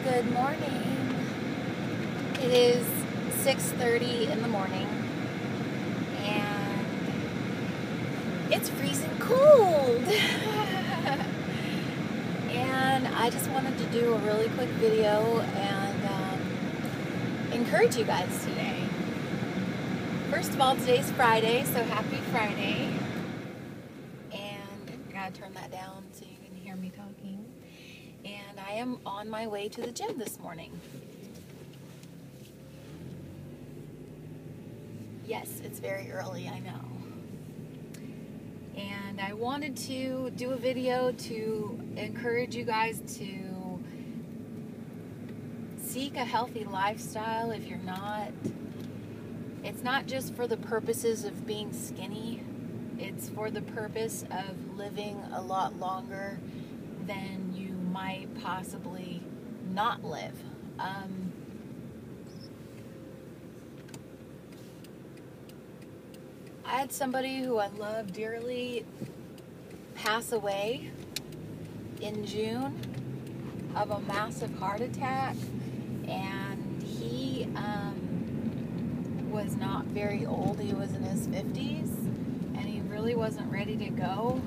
Good morning. It is 6:30 in the morning and it's freezing cold. And I just wanted to do a really quick video and encourage you guys today. First of all, today's Friday, so happy Friday. And I gotta turn that down so you can hear me talking. And I am on my way to the gym this morning. Yes, it's very early, I know. And I wanted to do a video to encourage you guys to seek a healthy lifestyle if you're not. It's not just for the purposes of being skinny. It's for the purpose of living a lot longer than you might possibly not live. I had somebody who I love dearly pass away in June of a massive heart attack, and he was not very old. He was in his 50s, and he really wasn't ready to go.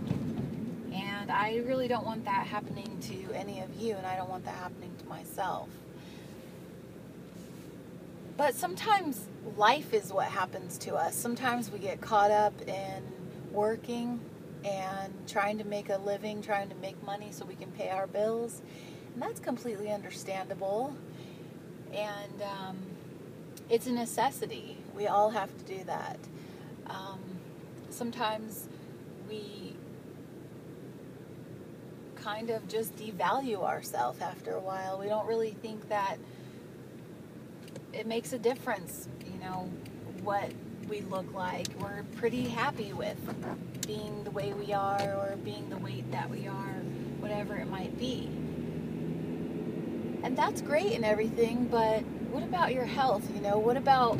And I really don't want that happening to any of you, and I don't want that happening to myself. But sometimes life is what happens to us. Sometimes we get caught up in working and trying to make a living, trying to make money so we can pay our bills. And that's completely understandable. And it's a necessity. We all have to do that. Sometimes we kind of just devalue ourselves after a while. We don't really think that it makes a difference, what we look like. We're pretty happy with being the way we are or being the weight that we are, whatever it might be. And that's great and everything, but what about your health? What about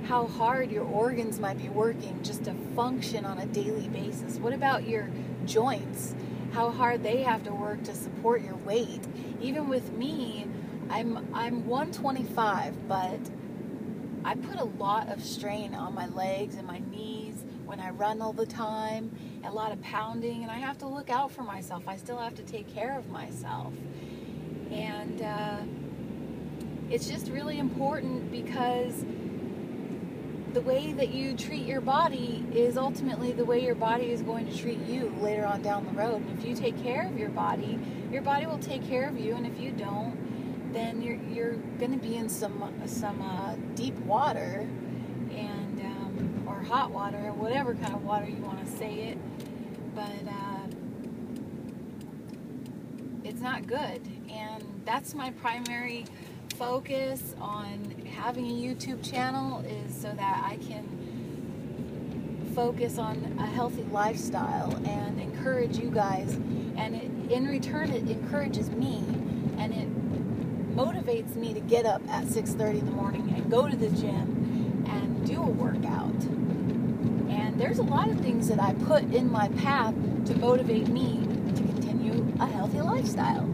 how hard your organs might be working just to function on a daily basis? What about your joints? How hard they have to work to support your weight? Even with me, I'm 125, but I put a lot of strain on my legs and my knees when I run all the time, a lot of pounding, and I have to look out for myself. I still have to take care of myself. And it's just really important, because the way that you treat your body is ultimately the way your body is going to treat you later on down the road. And if you take care of your body will take care of you. And if you don't, then you're going to be in some deep water, and or hot water, whatever kind of water you want to say it. But it's not good. And that's my primary focus on having a YouTube channel, is so that I can focus on a healthy lifestyle and encourage you guys. And in return, it encourages me, and it motivates me to get up at 6:30 in the morning and go to the gym and do a workout. And there's a lot of things that I put in my path to motivate me to continue a healthy lifestyle.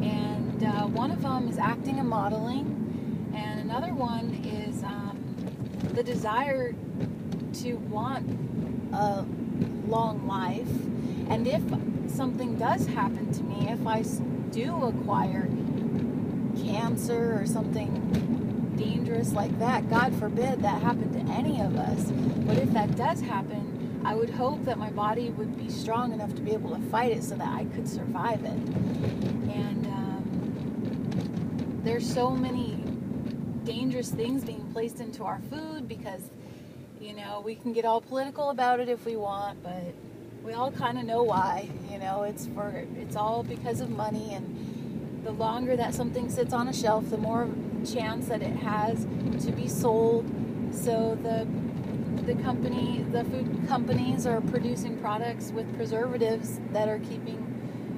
And one of them is acting and modeling, and another one is the desire to want a long life. And if something does happen to me, if I do acquire cancer or something dangerous like that, God forbid that happen to any of us, but if that does happen, I would hope that my body would be strong enough to be able to fight it so that I could survive it. And there's so many dangerous things being placed into our food, because we can get all political about it if we want, but we all kind of know why. It's all because of money, and the longer that something sits on a shelf, the more chance that it has to be sold. So the food companies are producing products with preservatives that are keeping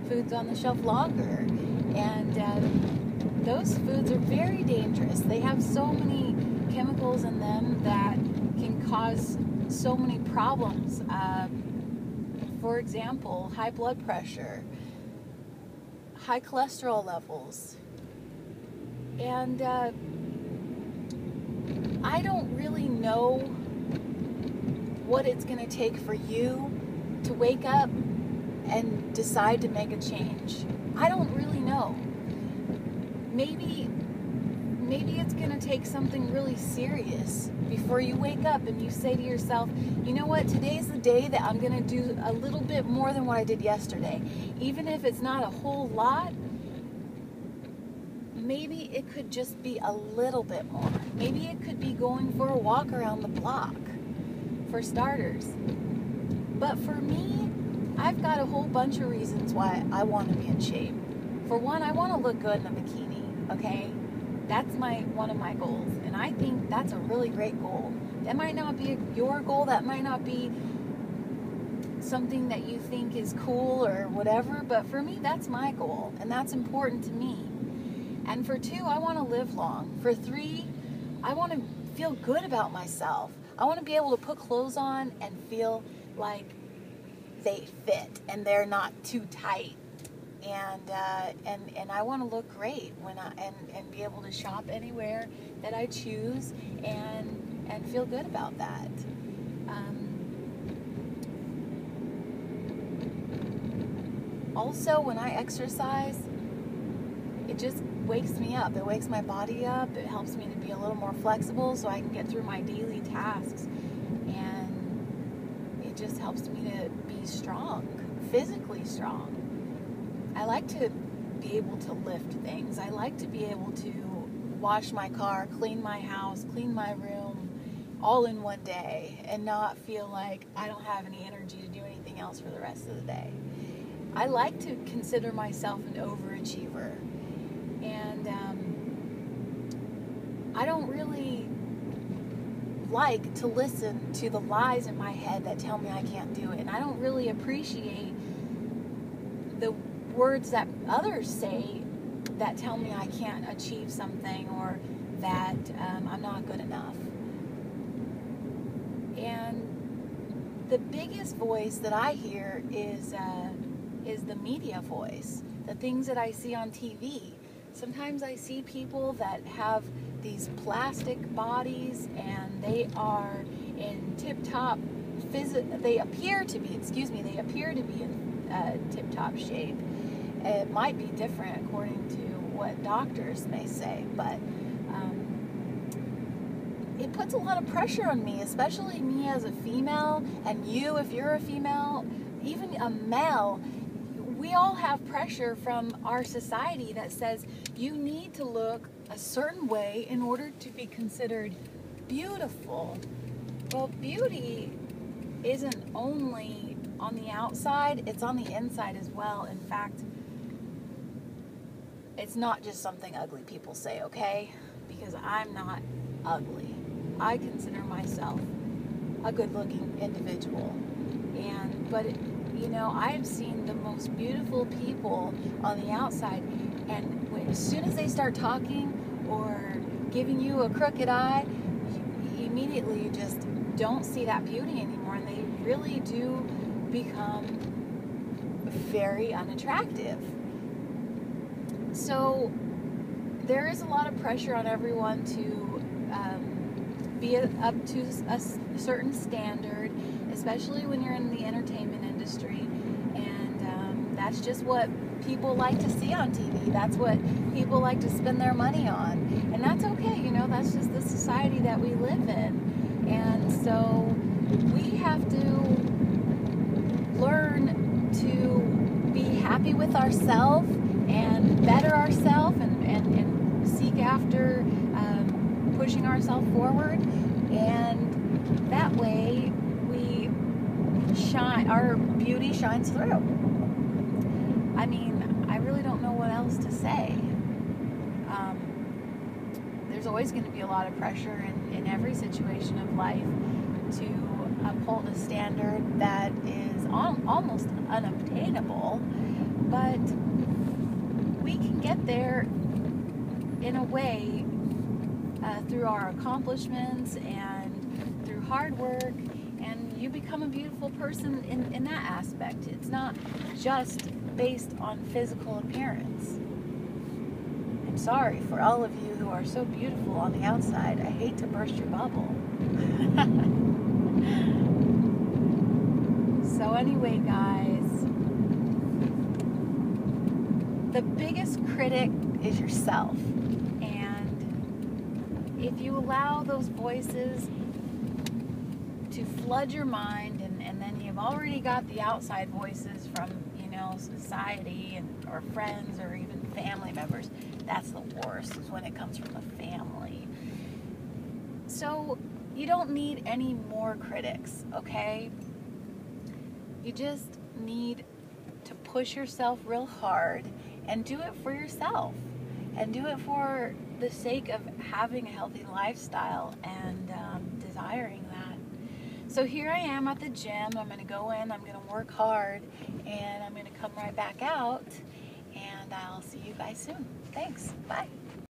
foods on the shelf longer. And those foods are very dangerous. They have so many chemicals in them that can cause so many problems. For example, high blood pressure, high cholesterol levels, And I don't really know what it's going to take for you to wake up and decide to make a change. I don't really know. Maybe it's going to take something really serious before you wake up and you say to yourself, you know what, today's the day that I'm going to do a little bit more than what I did yesterday. Even if it's not a whole lot, maybe it could just be a little bit more. Maybe it could be going for a walk around the block, for starters. But for me, I've got a whole bunch of reasons why I want to be in shape. For one, I want to look good in a bikini, okay? That's one of my goals, and I think that's a really great goal. That might not be your goal, that might not be something that you think is cool or whatever, but for me, that's my goal, and that's important to me. And for 2, I want to live long. For 3, I want to feel good about myself. I want to be able to put clothes on and feel like they fit and they're not too tight. And I want to look great and be able to shop anywhere that I choose and feel good about that. Also, when I exercise, it just wakes me up. It wakes my body up. It helps me to be a little more flexible so I can get through my daily tasks. And it just helps me to be strong, physically strong. I like to be able to lift things. I like to be able to wash my car, clean my house, clean my room, all in one day and not feel like I don't have any energy to do anything else for the rest of the day. I like to consider myself an overachiever. And I don't really like to listen to the lies in my head that tell me I can't do it. And I don't really appreciate the words that others say that tell me I can't achieve something or that I'm not good enough. And the biggest voice that I hear is the media voice, the things that I see on TV. Sometimes I see people that have these plastic bodies and they are in tip-top they appear to be in tip-top shape. It might be different according to what doctors may say, but it puts a lot of pressure on me, especially me as a female, and you if you're a female, even a male. We all have pressure from our society that says you need to look a certain way in order to be considered beautiful. Well, beauty isn't only on the outside, it's on the inside as well. In fact, it's not just something ugly people say, okay? Because I'm not ugly. I consider myself a good-looking individual. But I have seen the most beautiful people on the outside, and as soon as they start talking or giving you a crooked eye, you immediately just don't see that beauty anymore, and they really do become very unattractive. So there is a lot of pressure on everyone to be up to a certain standard, especially when you're in the entertainment industry, and that's just what people like to see on TV. That's what people like to spend their money on, and that's okay. That's just the society that we live in, and so we have to learn to be happy with ourselves and better ourselves and seek after pushing ourselves forward, and that way our beauty shines through. I mean, I really don't know what else to say. There's always going to be a lot of pressure in every situation of life to uphold a standard that is almost unobtainable, but we can get there in a way through our accomplishments and through hard work, and you become a beautiful person in that aspect. It's not just based on physical appearance. I'm sorry for all of you who are so beautiful on the outside. I hate to burst your bubble. So anyway, guys, the biggest critic is yourself. And if you allow those voices to flood your mind, and then you've already got the outside voices from, society or friends or even family members. That's the worst, is when it comes from the family. So you don't need any more critics, okay? You just need to push yourself real hard and do it for yourself, and do it for the sake of having a healthy lifestyle and desiring that. So here I am at the gym. I'm going to go in, I'm going to work hard, and I'm going to come right back out, and I'll see you guys soon. Thanks. Bye.